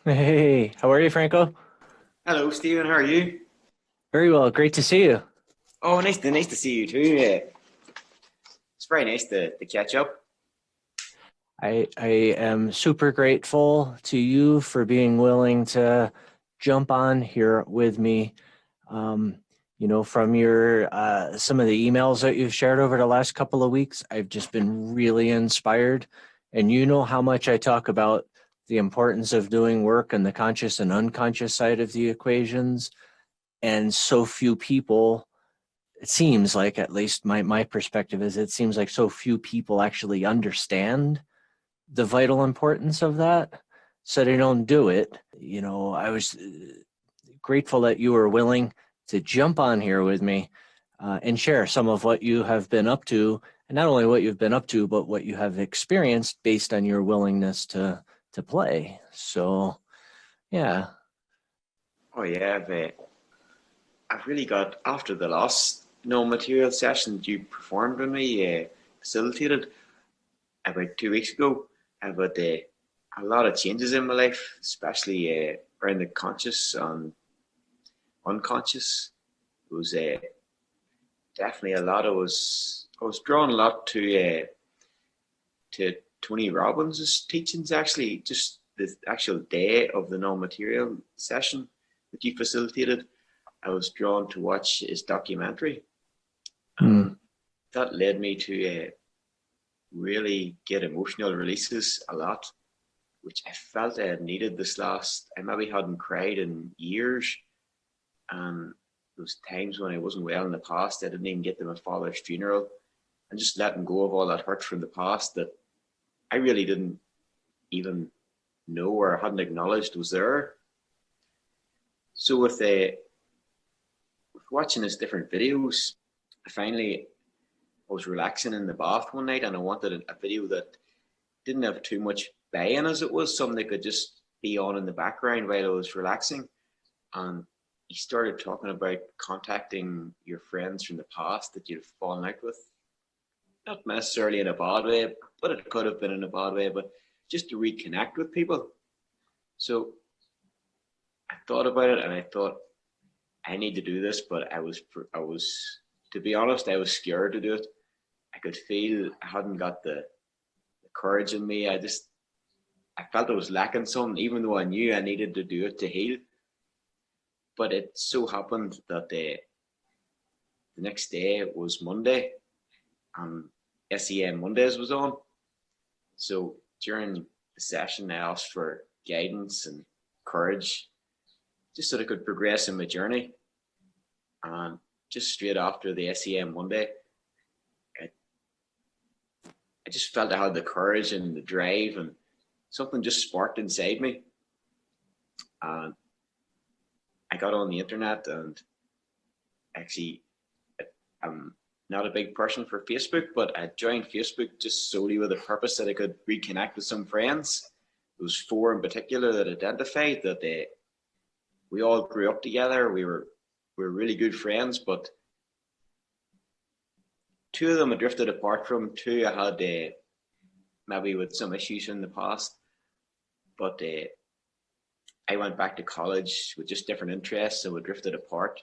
Hey, how are you, Franco? Hello, Stephen. How are you? Very well. Great to see you. Oh, nice to see you too. Yeah, it's very nice to catch up. I am super grateful to you for being willing to jump on here with me. Um, from your some of the emails that you've shared over the last couple of weeks, I've just been really inspired. And you know how much I talk about the importance of doing work on the conscious and unconscious side of the equations. And so few people, it seems like, at least my perspective is, it seems like so few people actually understand the vital importance of that, so they don't do it. I was grateful that you were willing to jump on here with me and share some of what you have been up to, and not only what you've been up to, but what you have experienced based on your willingness to play. So yeah. Oh yeah, I've really got after the last no material session that you performed with me, facilitated about 2 weeks ago. I've had a lot of changes in my life, especially around the conscious and unconscious. It was definitely a lot. I was drawn a lot to Tony Robbins' teachings, actually, just the actual day of the non material session that you facilitated. I was drawn to watch his documentary, Mm. and that led me to really get emotional releases a lot, which I felt I had needed this last. I maybe hadn't cried in years, and those times when I wasn't well in the past, I didn't even get to my father's funeral, and just letting go of all that hurt from the past that I really didn't even know or hadn't acknowledged was there. So with watching his different videos, I was relaxing in the bath one night and I wanted a video that didn't have too much baying as it was, something that could just be on in the background while I was relaxing. And he started talking about contacting your friends from the past that you've fallen out with. Not necessarily in a bad way, but it could have been in a bad way, but just to reconnect with people. So I thought about it and I thought, I need to do this, but to be honest, I was scared to do it. I could feel I hadn't got the courage in me. I felt I was lacking something, even though I knew I needed to do it to heal. But it so happened that the next day was Monday, and SEM Mondays was on. So during the session, I asked for guidance and courage, just so that I could progress in my journey. And just straight after the SEM Monday, I I just felt I had the courage and the drive, and something just sparked inside me. And I got on the internet, and actually, I'm not a big person for Facebook, but I joined Facebook just solely with the purpose that I could reconnect with some friends. There was four in particular that identified that we all grew up together. We were really good friends, but two of them I drifted apart from. Two I had maybe with some issues in the past, but I went back to college with just different interests, so we drifted apart.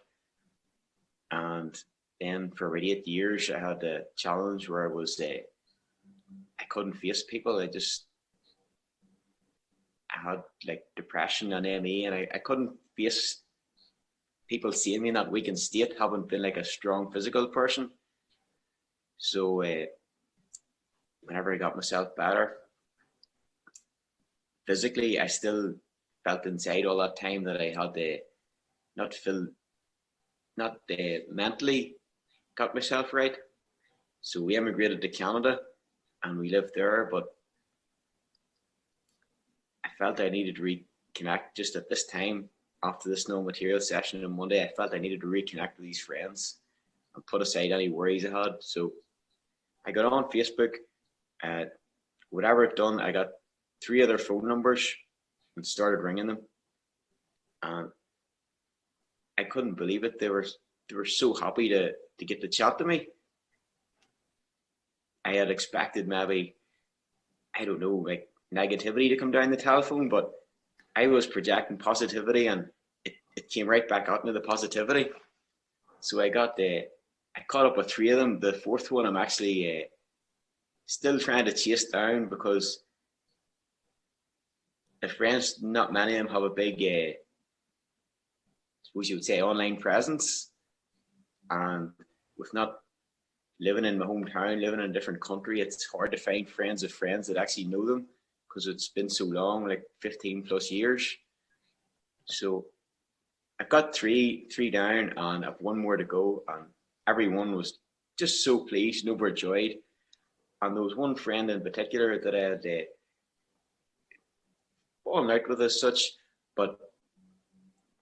And then for about 8 years, I had a challenge where I couldn't face people. I had like depression and ME, and I couldn't face people seeing me in that weakened state, having been like a strong physical person. So whenever I got myself better physically, I still felt inside all that time that I had not feel not mentally got myself right. So we emigrated to Canada and we lived there, but I felt I needed to reconnect just at this time after this no material session on Monday. I felt I needed to reconnect with these friends and put aside any worries I had. So I got on Facebook. Uh, Whatever it done, I got three other phone numbers and started ringing them. And I couldn't believe it. They were so happy to get to chat to me. I had expected maybe, I don't know, like negativity to come down the telephone, but I was projecting positivity, and it came right back out into the positivity. So I caught up with three of them. The fourth one I'm actually still trying to chase down, because the friends, not many of them have a big, suppose you would say, online presence. And with not living in my hometown, living in a different country, it's hard to find friends of friends that actually know them, because it's been so long, like 15 plus years. So I've got three down, and I've one more to go, and everyone was just so pleased and overjoyed. And there was one friend in particular that I had fallen out with as such, but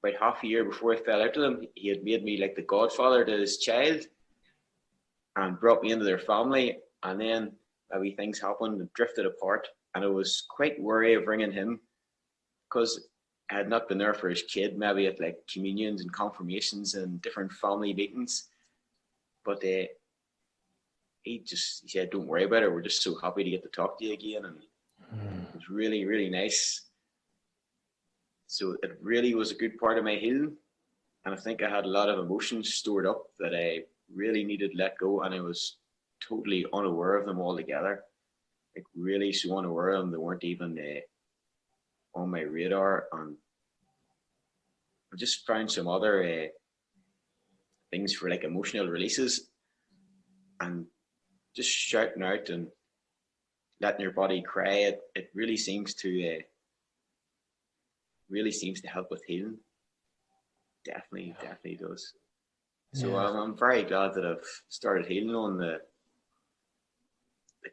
about half a year before I fell out with him, he had made me like the godfather to his child and brought me into their family. And then maybe things happened and drifted apart, and I was quite wary of ringing him, because I had not been there for his kid, maybe at like communions and confirmations and different family meetings. But he said, "Don't worry about it. We're just so happy to get to talk to you again." And it was really, really nice. So it really was a good part of my healing. And I think I had a lot of emotions stored up that I really needed to let go. And I was totally unaware of them altogether. Like, really so unaware of them. They weren't even on my radar. And I just found some other things for like emotional releases, and just shouting out and letting your body cry. It really seems to help with healing. Definitely does. So Yeah. I'm very glad that I've started healing on the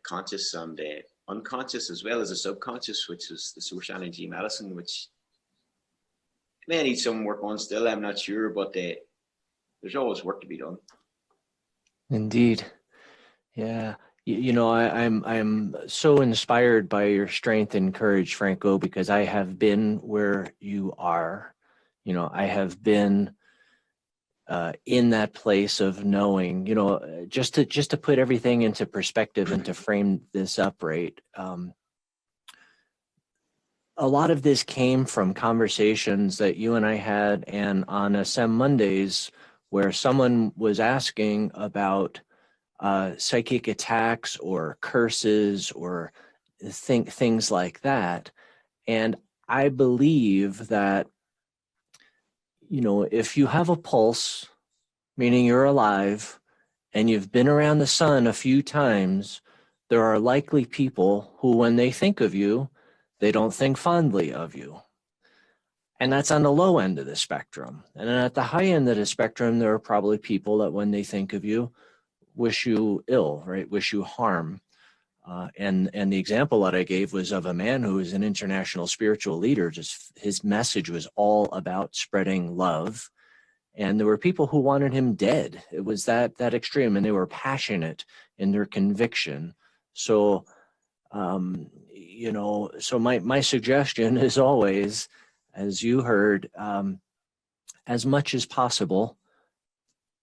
conscious and the unconscious, as well as the subconscious, which is the source energy medicine, which may need some work on still. I'm not sure, but there's always work to be done. Indeed. Yeah. I'm so inspired by your strength and courage, Franco, because I have been where you are. I have been in that place of knowing, just to put everything into perspective and to frame this up right. A lot of this came from conversations that you and I had, and on SEM Mondays, where someone was asking about psychic attacks or curses or things like that. And I believe that, if you have a pulse, meaning you're alive, and you've been around the sun a few times, there are likely people who, when they think of you, they don't think fondly of you. And that's on the low end of the spectrum. And then at the high end of the spectrum, there are probably people that, when they think of you, wish you ill, right? Wish you harm. And the example that I gave was of a man who is an international spiritual leader. Just his message was all about spreading love. And there were people who wanted him dead. It was that extreme, and they were passionate in their conviction. So, so my suggestion is always, as you heard, as much as possible,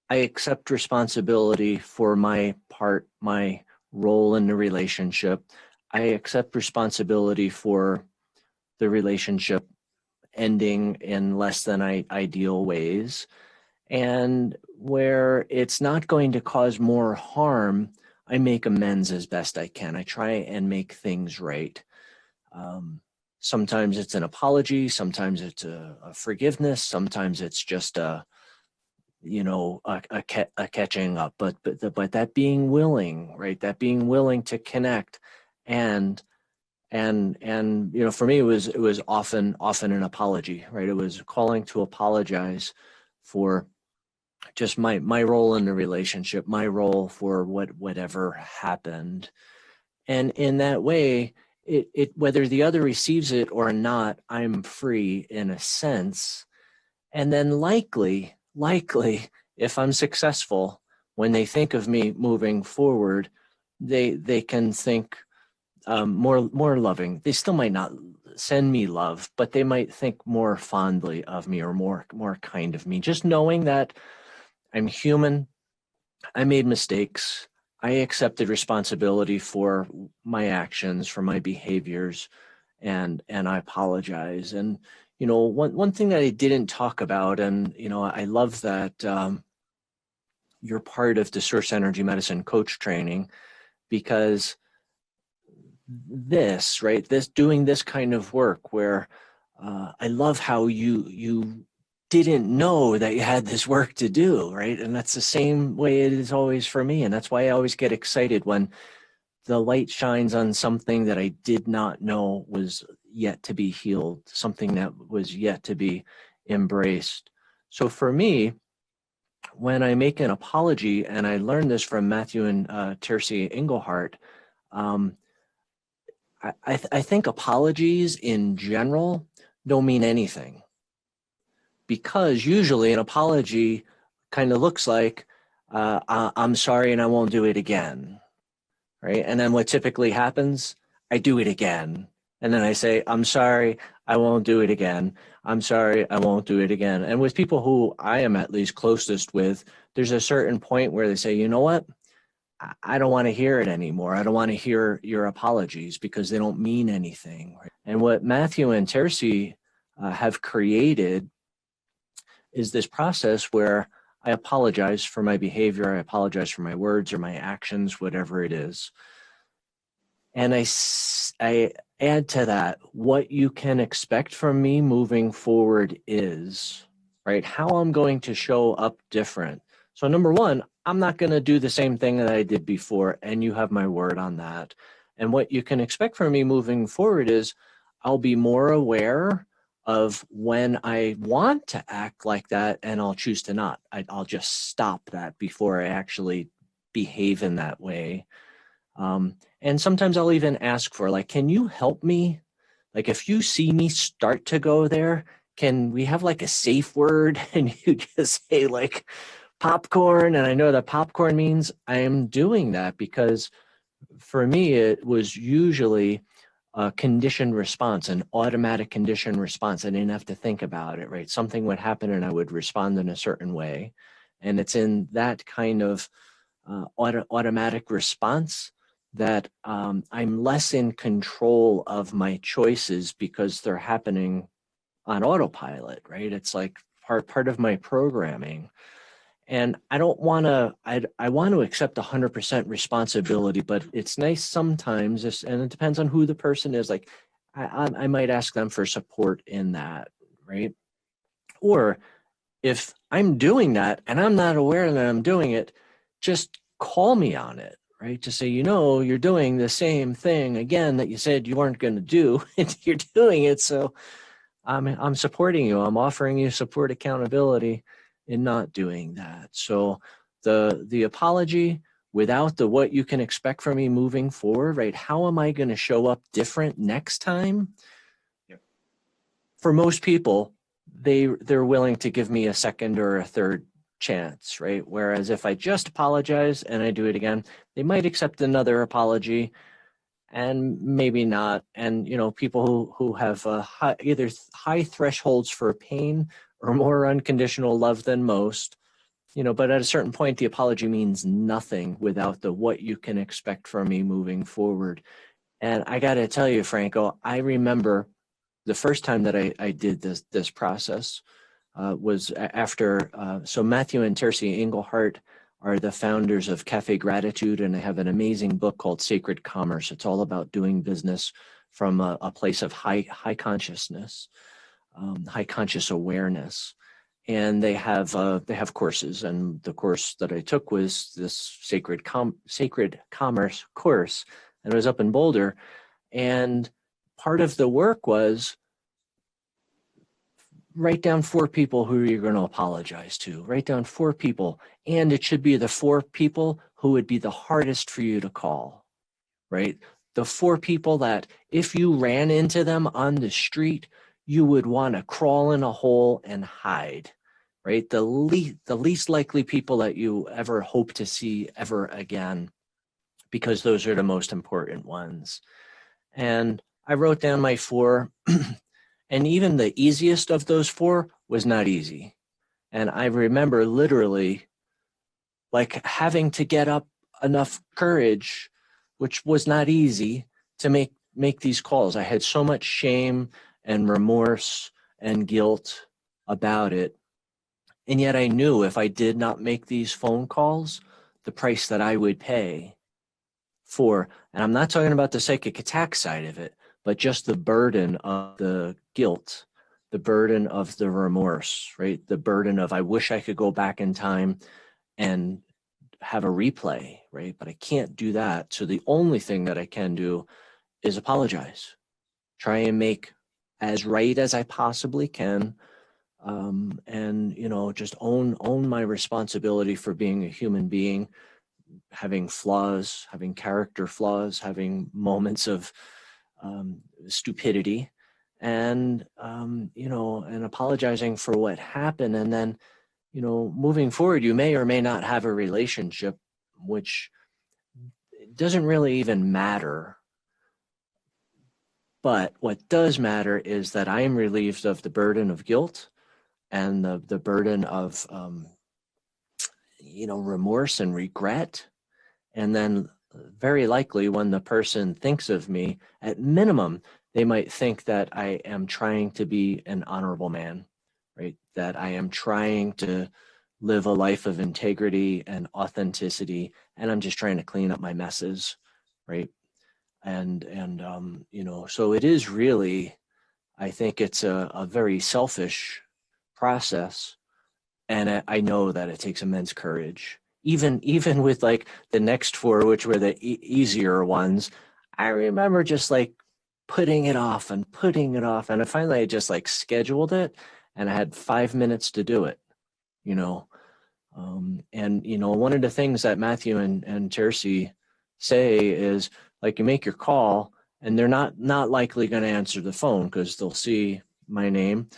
I accept responsibility for my part, my role in the relationship. I accept responsibility for the relationship ending in less than ideal ways. And where it's not going to cause more harm, I make amends as best I can. I try and make things right. Sometimes it's an apology, sometimes it's a forgiveness, sometimes it's just a catching up, but that being willing, right? That being willing to connect, and for me, it was often an apology, right? It was calling to apologize for just my role in the relationship, my role for whatever happened, and in that way, it whether the other receives it or not, I'm free in a sense. And then likely, if I'm successful, when they think of me moving forward, they can think more loving. They still might not send me love, but they might think more fondly of me, or more kind of me. Just knowing that I'm human, I made mistakes, I accepted responsibility for my actions, for my behaviors, and I apologize. And, you know, one thing that I didn't talk about, and, you know, I love that you're part of the Source Energy Medicine coach training, because this, right, this doing this kind of work where I love how you didn't know that you had this work to do, right? And that's the same way it is always for me. And that's why I always get excited when the light shines on something that I did not know was yet to be healed, something that was yet to be embraced. So for me, when I make an apology, and I learned this from Matthew and Tercy Engelhart, um, I think apologies in general don't mean anything, because usually an apology kind of looks like, I'm sorry and I won't do it again, right? And then what typically happens, I do it again. And then I say, I'm sorry, I won't do it again. I'm sorry, I won't do it again. And with people who I am at least closest with, there's a certain point where they say, you know what? I don't want to hear it anymore. I don't want to hear your apologies because they don't mean anything. And what Matthew and Tercy have created is this process where I apologize for my behavior. I apologize for my words or my actions, whatever it is. And I add to that, what you can expect from me moving forward is, right, how I'm going to show up different. So number one, I'm not going to do the same thing that I did before, and you have my word on that. And what you can expect from me moving forward is I'll be more aware of when I want to act like that, and I'll choose to not. I'll just stop that before I actually behave in that way. And sometimes I'll even ask for, like, can you help me? Like, if you see me start to go there, can we have like a safe word? And you just say like popcorn. And I know that popcorn means I am doing that, because for me, it was usually a conditioned response, an automatic conditioned response. I didn't have to think about it, right? Something would happen and I would respond in a certain way. And it's in that kind of automatic response that I'm less in control of my choices, because they're happening on autopilot, right? It's like part of my programming. And I don't want to, I want to accept 100% responsibility, but it's nice sometimes, and it depends on who the person is. Like, I might ask them for support in that, right? Or if I'm doing that and I'm not aware that I'm doing it, just call me on it, right? To say, you know, you're doing the same thing again that you said you weren't going to do, and you're doing it. So I'm supporting you. I'm offering you support, accountability in not doing that. So the apology without the what you can expect from me moving forward, right? How am I going to show up different next time? Yep. For most people, they're willing to give me a second or a third chance, right? Whereas if I just apologize and I do it again, they might accept another apology and maybe not. And, you know, people who have either high thresholds for pain or more unconditional love than most, you know, but at a certain point, the apology means nothing without the what you can expect from me moving forward. And I got to tell you, Franco, I remember the first time that I did this process was after, so Matthew and Tercy Engelhart are the founders of Cafe Gratitude, and they have an amazing book called Sacred Commerce. It's all about doing business from a place of high consciousness, high conscious awareness. And they have courses, and the course that I took was this Sacred Commerce course, and it was up in Boulder. And part of the work was write down 4 people who you're going to apologize to. Write down 4 people. And it should be the 4 people who would be the hardest for you to call, right? The 4 people that if you ran into them on the street, you would want to crawl in a hole and hide, right? The least likely people that you ever hope to see ever again, because those are the most important ones. And I wrote down my 4. And even the easiest of those 4 was not easy. And I remember literally like having to get up enough courage, which was not easy, to make make these calls. I had so much shame and remorse and guilt about it. And yet I knew if I did not make these phone calls, the price that I would pay for, and I'm not talking about the psychic attack side of it, but just the burden of the guilt, the burden of the remorse, right? The burden of, I wish I could go back in time and have a replay, right? But I can't do that. So the only thing that I can do is apologize, try and make as right as I possibly can. And just own my responsibility for being a human being, having flaws, having character flaws, having moments of stupidity, and and apologizing for what happened. And then moving forward, you may or may not have a relationship, which doesn't really even matter. But what does matter is that I am relieved of the burden of guilt and the burden of remorse and regret. And then very likely when the person thinks of me, at minimum, they might think that I am trying to be an honorable man, right? That I am trying to live a life of integrity and authenticity, and I'm just trying to clean up my messes, right? And so it is really, I think it's a very selfish process, and I know that it takes immense courage. Even with like the next four, which were the easier ones, I remember just like putting it off and putting it off, and I finally just like scheduled it, and I had 5 minutes to do it. You know, and one of the things that Matthew and Tercy say is, like, you make your call, and they're not likely going to answer the phone because they'll see my name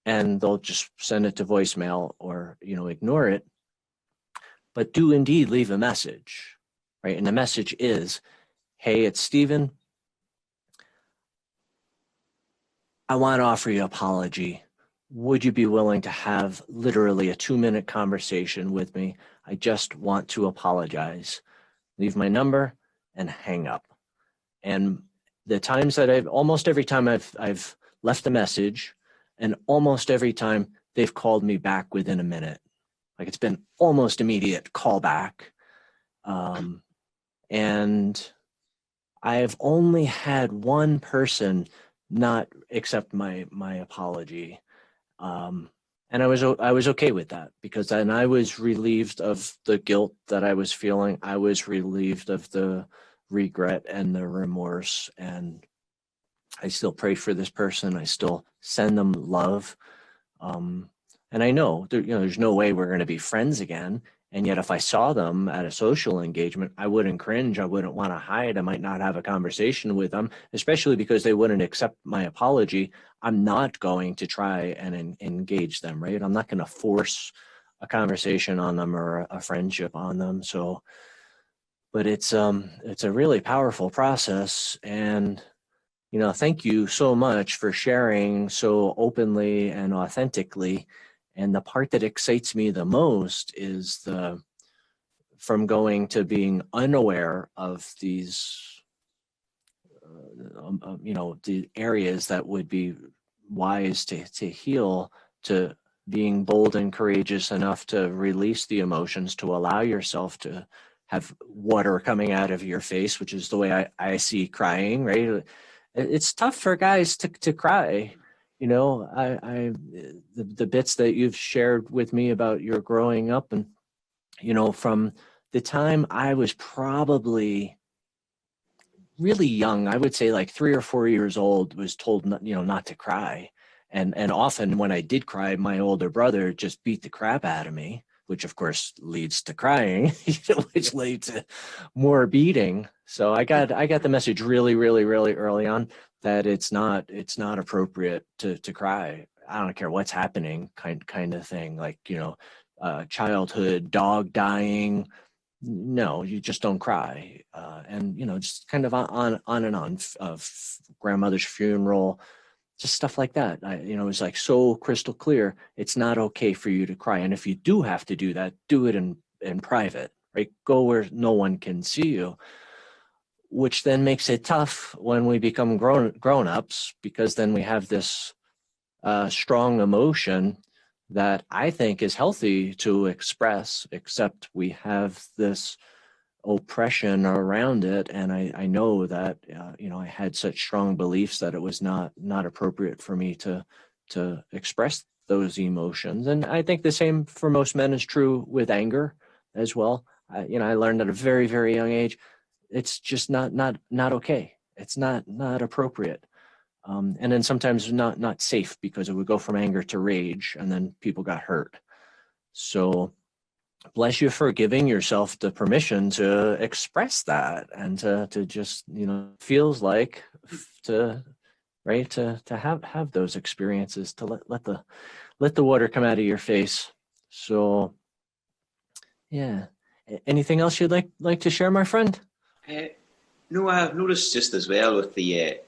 and they'll just send it to voicemail or ignore it. But do indeed leave a message, right? And the message is, hey, it's Stephen. I want to offer you an apology. Would you be willing to have literally a 2-minute conversation with me? I just want to apologize. Leave my number and hang up. And the times that almost every time I've left a message, and almost every time they've called me back within a minute. Like, it's been almost immediate callback. And I've only had one person not accept my apology. And I was okay with that, because then I was relieved of the guilt that I was feeling. I was relieved of the regret and the remorse, and I still pray for this person. I still send them love. And I know there's no way we're going to be friends again. And yet if I saw them at a social engagement, I wouldn't cringe. I wouldn't want to hide. I might not have a conversation with them, especially because they wouldn't accept my apology. I'm not going to try and engage them, right? I'm not going to force a conversation on them or a friendship on them. So, but it's a really powerful process. And thank you so much for sharing so openly and authentically. And the part that excites me the most is from going to being unaware of these, the areas that would be wise to heal, to being bold and courageous enough to release the emotions, to allow yourself to have water coming out of your face, which is the way I see crying, right? It's tough for guys to cry. The bits that you've shared with me about your growing up, and from the time I was probably really young, I would say like 3 or 4 years old, was told not to cry. And often when I did cry, my older brother just beat the crap out of me, which of course leads to crying, which leads to more beating. So I got the message really, really, really early on that it's not appropriate to cry. I don't care what's happening, kind of thing, like, childhood, dog dying. No, you just don't cry. And just kind of on and on, of grandmother's funeral, just stuff like that. It was like so crystal clear. It's not okay for you to cry. And if you do have to do that, do it in private, right? Go where no one can see you. which then makes it tough when we become grown-ups, because then we have this strong emotion that I think is healthy to express, except we have this oppression around it. And I know that, I had such strong beliefs that it was not appropriate for me to express those emotions. And I think the same for most men is true with anger as well. I learned at a very, very young age, it's just not okay. It's not appropriate. And then sometimes not safe, because it would go from anger to rage, and then people got hurt. So bless you for giving yourself the permission to express that, and to just, feels like to have those experiences, to let the water come out of your face. So yeah. Anything else you'd like to share, my friend? No, I've noticed just as well with the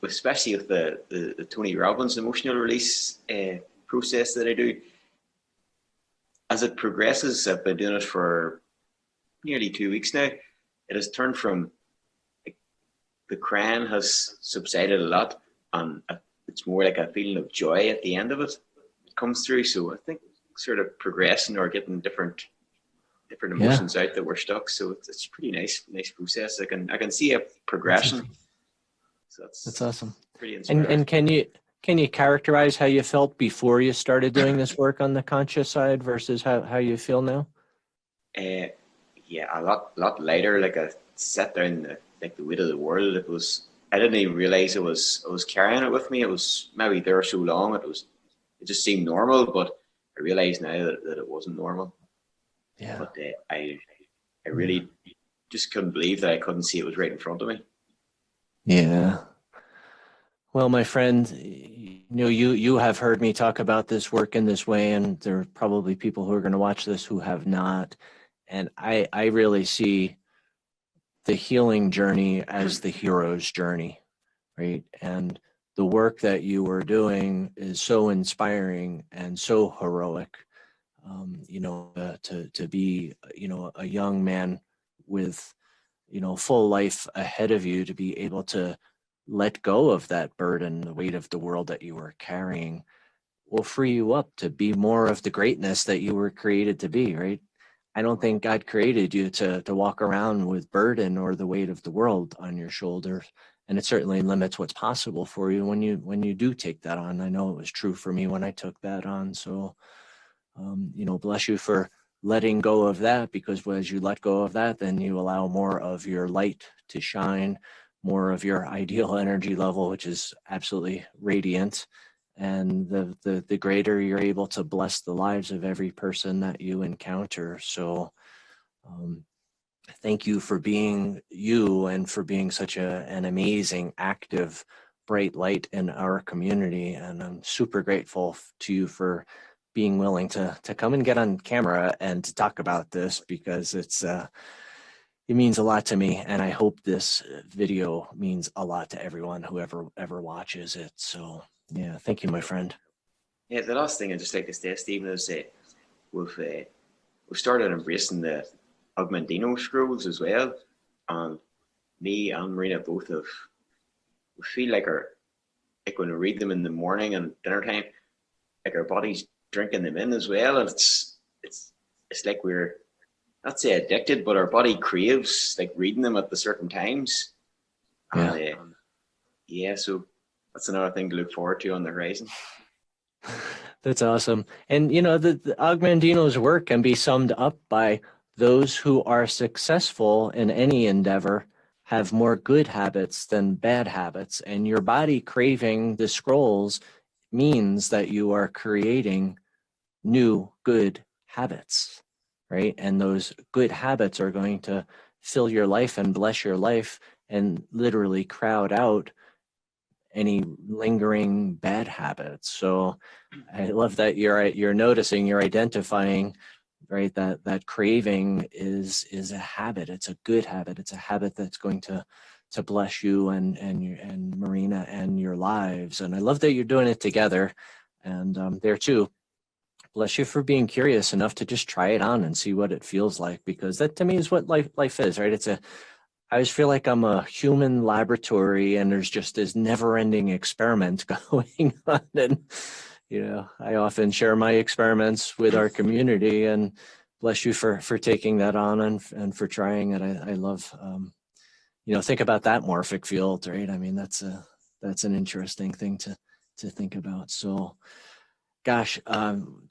especially with the Tony Robbins emotional release process that I do. As it progresses, I've been doing it for nearly 2 weeks now. It has turned from, like, the crying has subsided a lot, and it's more like a feeling of joy at the end of it. It comes through. So I think sort of progressing or getting different emotions out that were stuck. So it's pretty nice process. I can see a progression. So that's awesome. Pretty inspiring. And can you characterize how you felt before you started doing this work on the conscious side versus how you feel now? Yeah, a lot lighter. Like, I sat down like the weight of the world. I didn't even realize I was carrying it with me. It was maybe there so long. It just seemed normal, but I realize now that it wasn't normal. Yeah. But I really just couldn't believe that I couldn't see it was right in front of me. Yeah. Well, my friend, you have heard me talk about this work in this way, and there are probably people who are going to watch this who have not. And I really see the healing journey as the hero's journey, right? And the work that you were doing is so inspiring and so heroic. To be, a young man with, full life ahead of you, to be able to let go of that burden, the weight of the world that you were carrying, will free you up to be more of the greatness that you were created to be, right? I don't think God created you to walk around with burden or the weight of the world on your shoulders. And it certainly limits what's possible for you when you do take that on. I know it was true for me when I took that on. So, bless you for letting go of that, because as you let go of that, then you allow more of your light to shine, more of your ideal energy level, which is absolutely radiant. And the greater you're able to bless the lives of every person that you encounter. So thank you for being you, and for being such an amazing, active, bright light in our community. And I'm super grateful to you for being willing to come and get on camera and to talk about this, because it means a lot to me, and I hope this video means a lot to everyone who ever watches it. So yeah, thank you, my friend. Yeah, the last thing I'd just like to say, Stephen, is we've started embracing the Augmentino scrolls as well, and me and Marina both we feel like when we read them in the morning and dinner time, like our body's drinking them in as well, and it's like we're not say addicted, but our body craves like reading them at the certain times. Yeah. And so that's another thing to look forward to on the horizon. That's awesome. And the Augmentino's work can be summed up by: those who are successful in any endeavor have more good habits than bad habits. And your body craving the scrolls means that you are creating new good habits, right? And those good habits are going to fill your life and bless your life, and literally crowd out any lingering bad habits. So I love that you're noticing, you're identifying, right, that craving is a habit. It's a good habit. It's a habit that's going to bless you and Marina and your lives. And I love that you're doing it together. And there too, bless you for being curious enough to just try it on and see what it feels like, because that to me is what life is, right? I always feel like I'm a human laboratory and there's just this never-ending experiment going on. And, I often share my experiments with our community, and bless you for taking that on and for trying it. I love, think about that morphic field, right? I mean, that's an interesting thing to think about. So, gosh,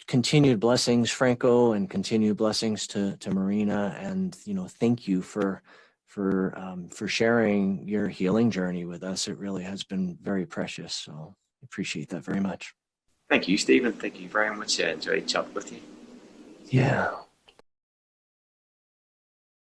continued blessings, Franco, and continued blessings to Marina. And, thank you for sharing your healing journey with us. It really has been very precious. So I appreciate that very much. Thank you, Stephen. Thank you very much. I enjoyed chatting with you. Yeah.